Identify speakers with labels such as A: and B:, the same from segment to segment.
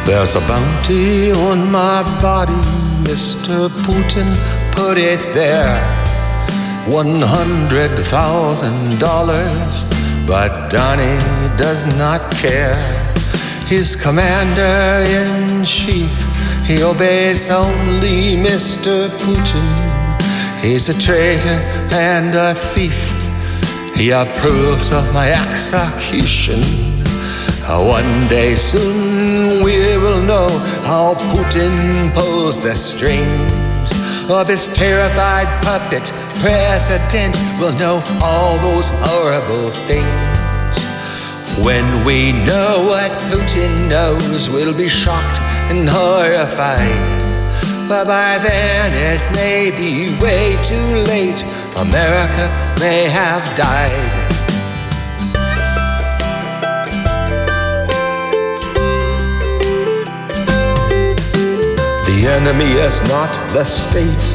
A: There's a bounty on my body, Mr. Putin put it there. $100,000, but Donnie does not care. He's commander-in-chief, he obeys only Mr. Putin. He's a traitor and a thief, he approves of my execution. One day soon we will know how Putin pulls the strings of his terrified puppet president. We'll know all those horrible things. When we know what Putin knows, we'll be shocked and horrified. But by then it may be way too late. America may have died. The enemy is not the state.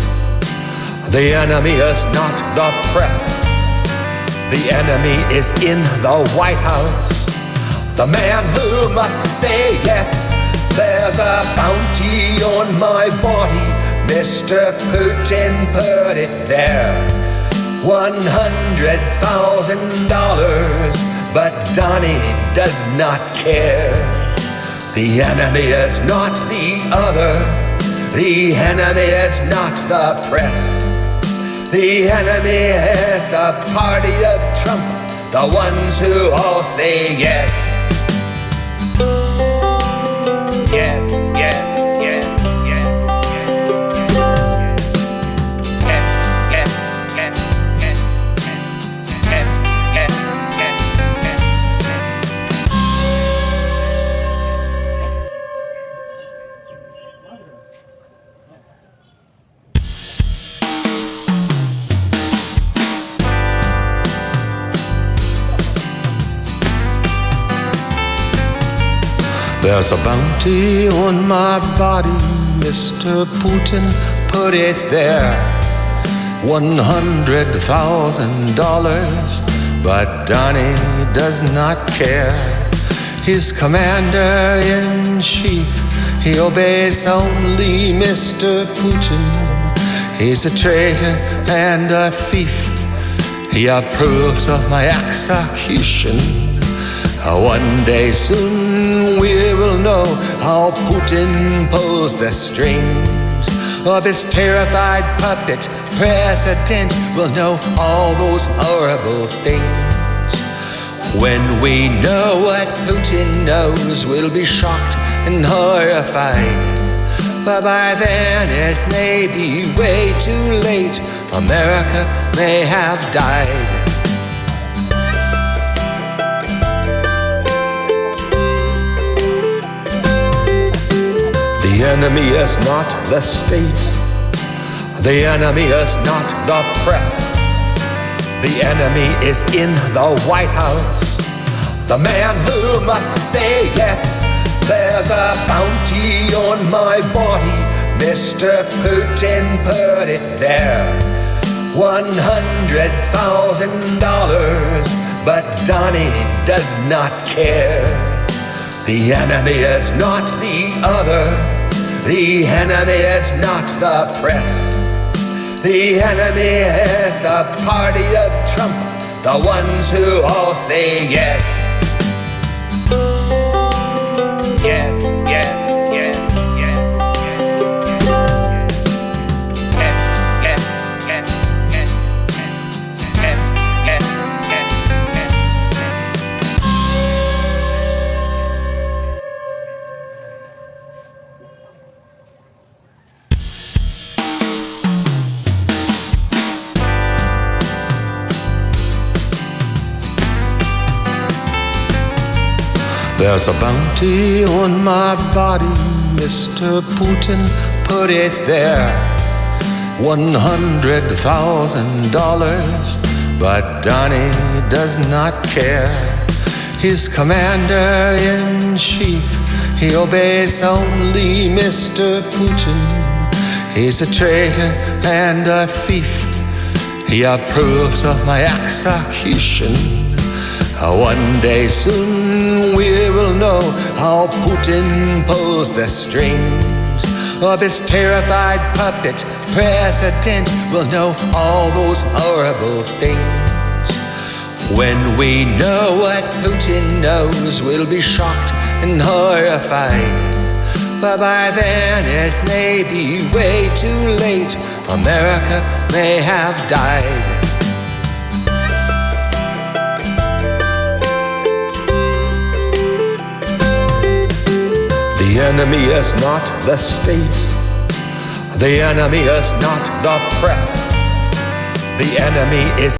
A: The enemy is not the press. The enemy is in the White House, the man who must say yes. There's a bounty on my body, Mr. Putin put it there. $100,000, but Donnie does not care. The enemy is not the other. The enemy is not the press. The enemy is the party of Trump, the ones who all say yes. Yes, yes, yes, yes, yes, yes, yes, yes, yes, yes, yes, yes. There's a bounty on my body, Mr. Putin put it there. $100,000, but Donnie does not care. He's commander-in-chief, he obeys only Mr. Putin. He's a traitor and a thief, he approves of my execution. One day soon we will know how Putin pulls the strings of his terrified puppet president. We'll know all those horrible things. When we know what Putin knows, we'll be shocked and horrified. But by then it may be way too late. America may have died. The enemy is not the state. The enemy is not the press. The enemy is in the White House, the man who must say yes. There's a bounty on my body, Mr. Putin put it there. $100,000, but Donnie does not care. The enemy is not the other. The enemy is not the press. The enemy is the party of Trump, the ones who all say yes. Yes, yes, yes, yes, yes, yes, yes, yes, yes, yes, yes, yes. There's a bounty on my body, Mr. Putin put it there. $100,000, but Donnie does not care. He's commander-in-chief, he obeys only Mr. Putin. He's a traitor and a thief, he approves of my execution. One day soon we will know how Putin pulls the strings of his terrified puppet president. We'll know all those horrible things. When we know what Putin knows, we'll be shocked and horrified. But by then it may be way too late. America may have died. The enemy is not the state. The enemy is not the press. The enemy is